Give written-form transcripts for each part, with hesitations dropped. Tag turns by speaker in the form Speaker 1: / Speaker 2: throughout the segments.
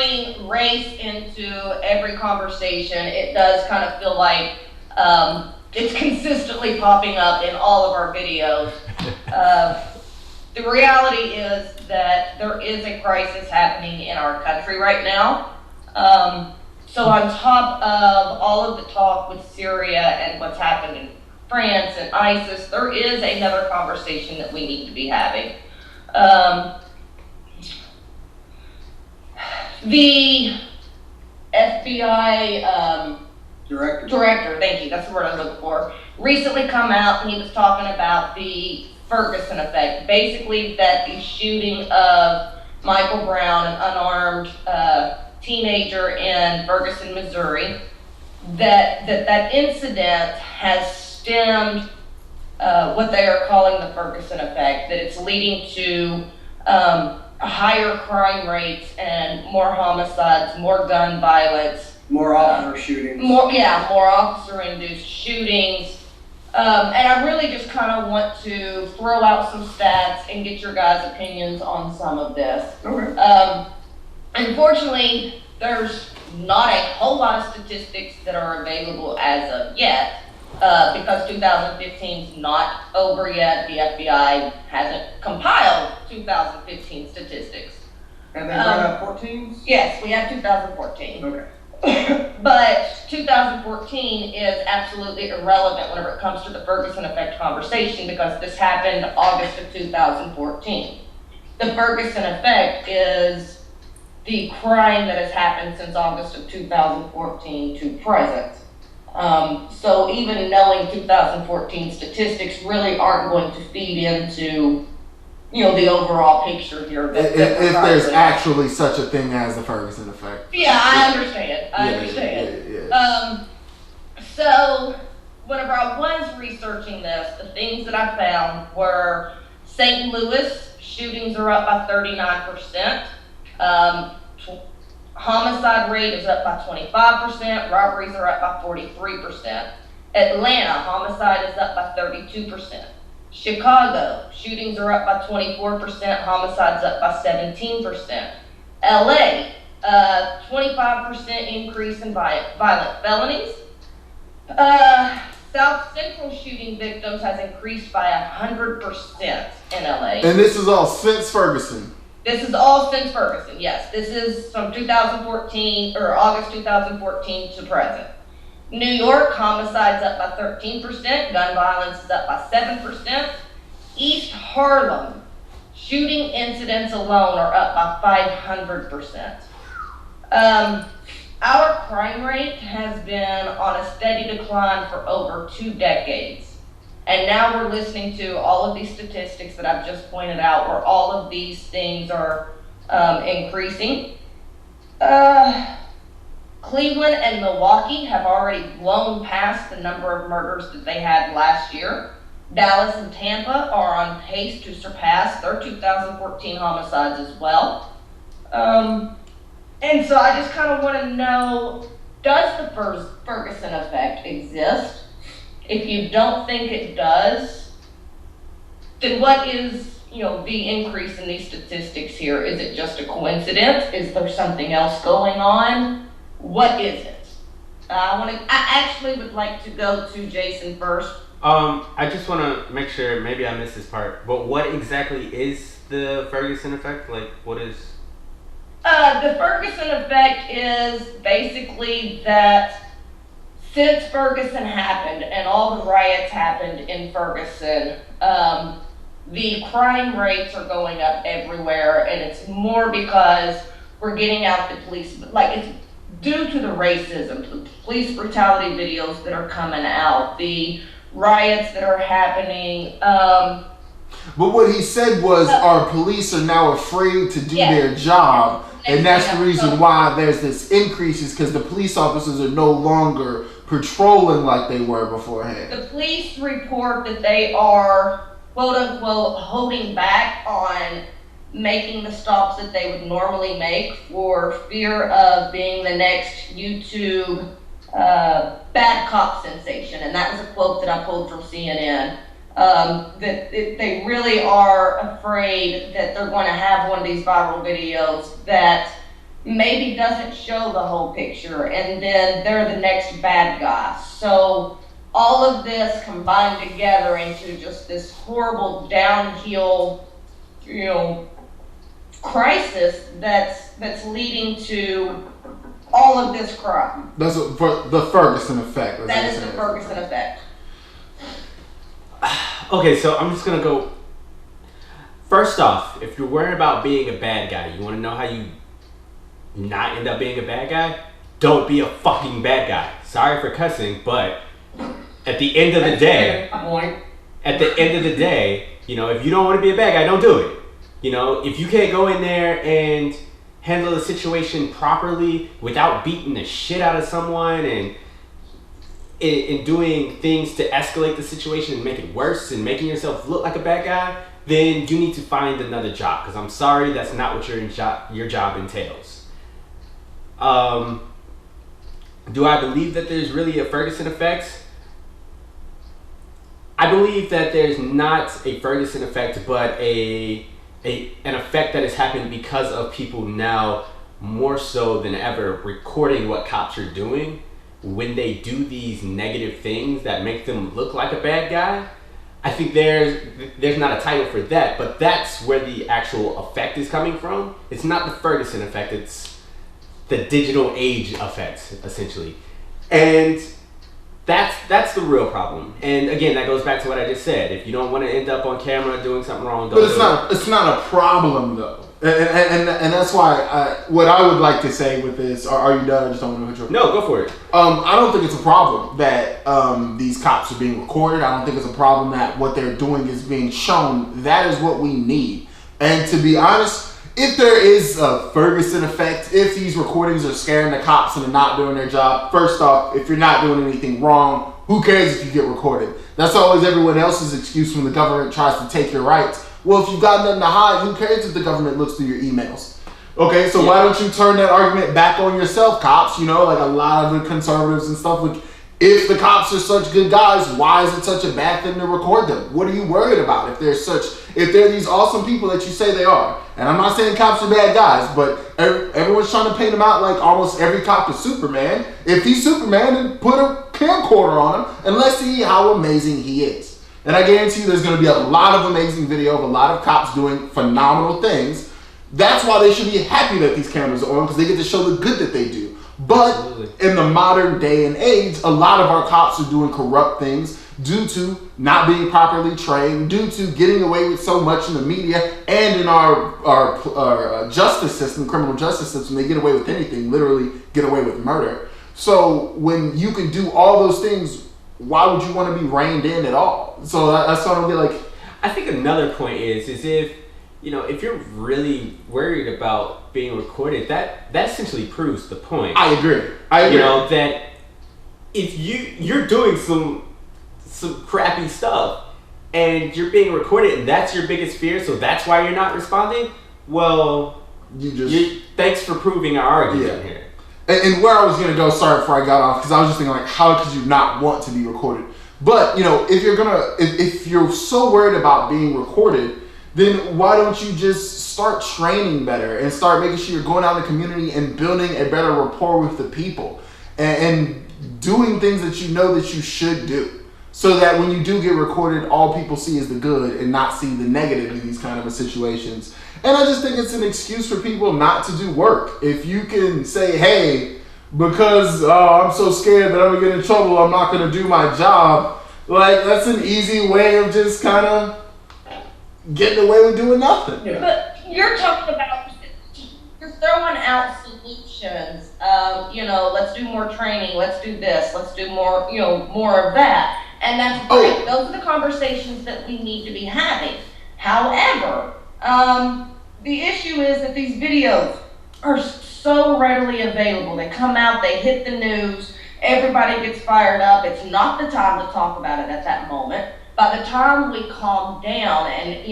Speaker 1: bring race into every conversation, it does kind of feel like it's consistently popping up in all of our videos. The reality is that there is a crisis happening in our country right now. So on top of all of the talk with Syria and what's happened in France and ISIS, there is another conversation that we need to be having. The FBI director, thank you, that's the word I was looking for, recently come out and he was talking about the Ferguson effect. Basically that the shooting of Michael Brown, an unarmed teenager in Ferguson, Missouri, that incident has stemmed what they are calling the Ferguson effect, that it's leading to higher crime rates and more homicides, more gun violence,
Speaker 2: more officer shootings.
Speaker 1: More officer-induced shootings. And I really just kind of want to throw out some stats and get your guys' opinions on some of this.
Speaker 2: Okay.
Speaker 1: Unfortunately, there's not a whole lot of statistics that are available as of yet, because 2015 is not over yet. The FBI hasn't compiled 2015 statistics.
Speaker 2: And they brought up 14s?
Speaker 1: Yes, we have 2014.
Speaker 2: Okay.
Speaker 1: But 2014 is absolutely irrelevant whenever it comes to the Ferguson effect conversation, because this happened August of 2014. The Ferguson effect is the crime that has happened since August of 2014 to present. So even knowing 2014 statistics really aren't going to feed into, the overall picture here.
Speaker 3: If there's actually such a thing as the Ferguson effect.
Speaker 1: Yeah, I understand.
Speaker 3: Yeah.
Speaker 1: So whenever I was researching this, the things that I found were St. Louis shootings are up by 39%. Homicide rate is up by 25%. Robberies are up by 43%. Atlanta, homicide is up by 32%. Chicago, shootings are up by 24%. Homicides up by 17%. LA, 25% increase in violent felonies. South Central shooting victims has increased by 100% in LA.
Speaker 3: And this is all since Ferguson.
Speaker 1: This is all since Ferguson, yes. This is from 2014, or August 2014 to present. New York, homicides up by 13%, gun violence is up by 7%. East Harlem, shooting incidents alone are up by 500%. Our crime rate has been on a steady decline for over 2 decades. And now we're listening to all of these statistics that I've just pointed out, where all of these things are increasing. Cleveland and Milwaukee have already blown past the number of murders that they had last year. Dallas and Tampa are on pace to surpass their 2014 homicides as well. And so I just kind of want to know, does the Ferguson effect exist? If you don't think it does, then what is, the increase in these statistics here? Is it just a coincidence? Is there something else going on? What is it? I actually would like to go to Jaysin first.
Speaker 4: I just want to make sure, maybe I missed this part, but what exactly is the Ferguson effect? Like, what is?
Speaker 1: The Ferguson effect is basically that since Ferguson happened and all the riots happened in Ferguson, the crime rates are going up everywhere, and it's more because we're getting out the police, it's due to the racism, the police brutality videos that are coming out, the riots that are happening.
Speaker 3: But what he said was our police are now afraid to do their job, and that's the reason why there's this increase, is because the police officers are no longer patrolling like they were beforehand.
Speaker 1: The police report that they are, quote unquote, holding back on making the stops that they would normally make for fear of being the next YouTube bad cop sensation. And that was a quote that I pulled from CNN. That they really are afraid that they're going to have one of these viral videos that maybe doesn't show the whole picture, and then they're the next bad guy. So all of this combined together into just this horrible downhill, crisis that's leading to all of this crime.
Speaker 3: That's for the Ferguson effect.
Speaker 1: That is the Ferguson effect.
Speaker 4: Okay, so I'm just gonna go. First off, if you're worried about being a bad guy, you want to know how you not end up being a bad guy? Don't be a fucking bad guy. Sorry for cussing, but at the end of the day, if you don't want to be a bad guy, don't do it. If you can't go in there and handle the situation properly without beating the shit out of someone and doing things to escalate the situation and make it worse and making yourself look like a bad guy, then you need to find another job, because I'm sorry, that's not what your job entails. Do I believe that there's really a Ferguson effect? I believe that there's not a Ferguson effect, but an effect that has happened because of people now more so than ever recording what cops are doing when they do these negative things that make them look like a bad guy. I think there's not a title for that, but that's where the actual effect is coming from. It's not the Ferguson effect, it's the digital age effect, essentially. And that's the real problem. And again, that goes back to what I just said. If you don't want to end up on camera doing something wrong, don't do it.
Speaker 3: It's not a problem though. And that's why what I would like to say with this, are you done? I just don't want to hit you.
Speaker 4: No, go for it.
Speaker 3: I don't think it's a problem that these cops are being recorded. I don't think it's a problem that what they're doing is being shown. That is what we need. And to be honest, if there is a Ferguson effect, if these recordings are scaring the cops and they're not doing their job, first off, if you're not doing anything wrong, who cares if you get recorded? That's always everyone else's excuse when the government tries to take your rights. Well, if you've got nothing to hide, who cares if the government looks through your emails? Okay, so why don't you turn that argument back on yourself, cops? Like a lot of the conservatives and stuff. If the cops are such good guys, why is it such a bad thing to record them? What are you worried about if they're these awesome people that you say they are? And I'm not saying cops are bad guys, but everyone's trying to paint them out like almost every cop is Superman. If he's Superman, then put a camcorder on him and let's see how amazing he is. And I guarantee you there's going to be a lot of amazing video of a lot of cops doing phenomenal things. That's why they should be happy that these cameras are on, because they get to show the good that they do. But in the modern day and age, a lot of our cops are doing corrupt things due to not being properly trained, due to getting away with so much in the media and in our justice system, criminal justice system. They get away with anything, literally get away with murder. So when you can do all those things, why would you want to be reined in at all? So that's what I'm getting.
Speaker 4: I think another point is if you're really worried about being recorded, that essentially proves the point.
Speaker 3: I agree.
Speaker 4: That if you're doing some crappy stuff and you're being recorded and that's your biggest fear, so that's why you're not responding, well, thanks for proving our argument here.
Speaker 3: And where I was going to go, sorry before I got off, because I was just thinking how could you not want to be recorded? But, if you're so worried about being recorded, then why don't you just start training better and start making sure you're going out in the community and building a better rapport with the people and doing things that you know that you should do, so that when you do get recorded, all people see is the good and not see the negative in these kind of situations. And I just think it's an excuse for people not to do work. If you can say, hey, because I'm so scared that I'm going to get in trouble, I'm not going to do my job. That's an easy way of just kind of getting away with doing nothing.
Speaker 1: Yeah. But you're talking about, you're throwing out solutions. Let's do more training. Let's do this. Let's do more, more of that. And that's great. Those are the conversations that we need to be having. However, the issue is that these videos are so readily available. They come out, they hit the news, everybody gets fired up. It's not the time to talk about it at that moment. By the time we calm down and,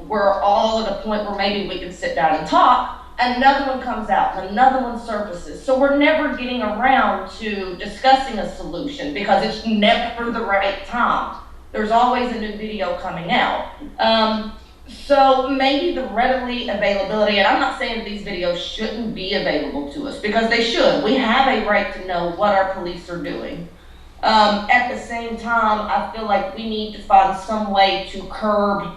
Speaker 1: we're all at a point where maybe we can sit down and talk, another one comes out, another one surfaces. So we're never getting around to discussing a solution because it's never the right time. There's always a new video coming out. So maybe the readily availability, and I'm not saying that these videos shouldn't be available to us, because they should. We have a right to know what our police are doing. At the same time, I feel like we need to find some way to curb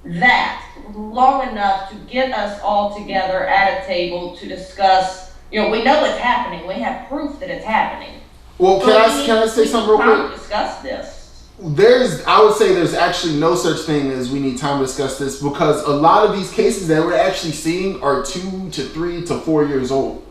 Speaker 1: that long enough to get us all together at a table to discuss. You know, we know it's happening. We have proof that it's happening.
Speaker 3: Well, can I say something real quick?
Speaker 1: To discuss this.
Speaker 3: I would say there's actually no such thing as we need time to discuss this, because a lot of these cases that we're actually seeing are 2 to 3 to 4 years old.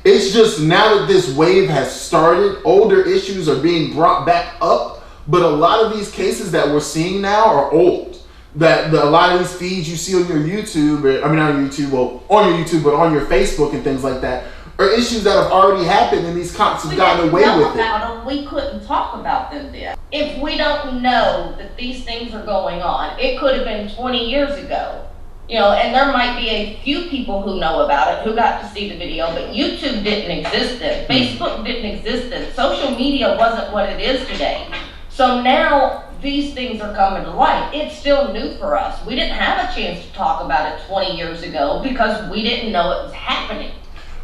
Speaker 3: It's just now that this wave has started, older issues are being brought back up, but a lot of these cases that we're seeing now are old. A lot of these feeds you see on your YouTube, not on YouTube, well, on your YouTube, but on your Facebook and things like that, are issues that have already happened, and these cops have gotten away with it.
Speaker 1: Them, we couldn't talk about them then. If we don't know that these things are going on, it could have been 20 years ago. You know, and there might be a few people who know about it, who got to see the video, but YouTube didn't exist then. Facebook didn't exist then. Social media wasn't what it is today. So now these things are coming to light. It's still new for us. We didn't have a chance to talk about it 20 years ago because we didn't know it was happening.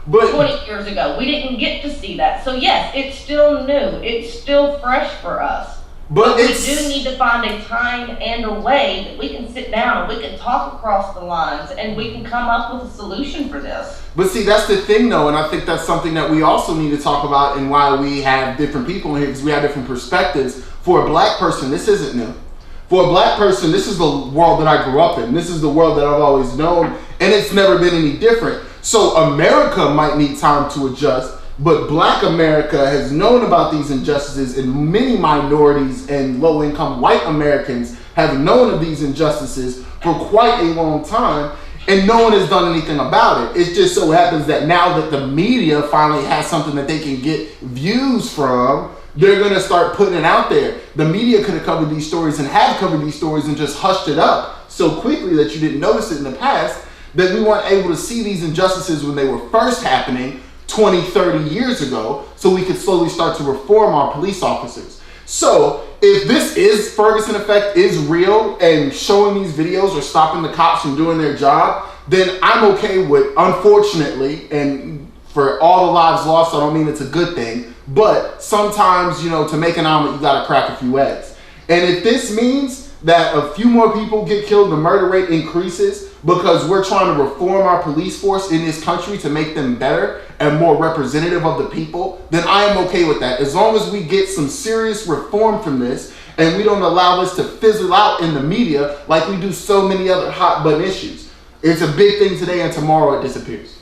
Speaker 1: But 20 years ago, we didn't get to see that. So yes, it's still new. It's still fresh for us. But we do need to find a time and a way that we can sit down and we can talk across the lines and we can come up with a solution for this.
Speaker 3: But see, that's the thing though, and I think that's something that we also need to talk about, and why we have different people in here, because we have different perspectives. For a black person, this isn't new. For a black person, this is the world that I grew up in. This is the world that I've always known, and it's never been any different. So America might need time to adjust, but Black America has known about these injustices, and many minorities and low-income white Americans have known of these injustices for quite a long time, and no one has done anything about it. It just so happens that now that the media finally has something that they can get views from, they're going to start putting it out there. The media could have covered these stories and have covered these stories and just hushed it up so quickly that you didn't notice it in the past, that we weren't able to see these injustices when they were first happening 20, 30 years ago, so we could slowly start to reform our police officers. So if this is Ferguson effect is real, and showing these videos or stopping the cops from doing their job, then I'm okay with, unfortunately, and for all the lives lost, I don't mean it's a good thing, but sometimes, you know, to make an omelet, you gotta crack a few eggs. And if this means that a few more people get killed, the murder rate increases because we're trying to reform our police force in this country to make them better and more representative of the people, then I am okay with that. As long as we get some serious reform from this and we don't allow this to fizzle out in the media like we do so many other hot button issues. It's a big thing today and tomorrow it disappears.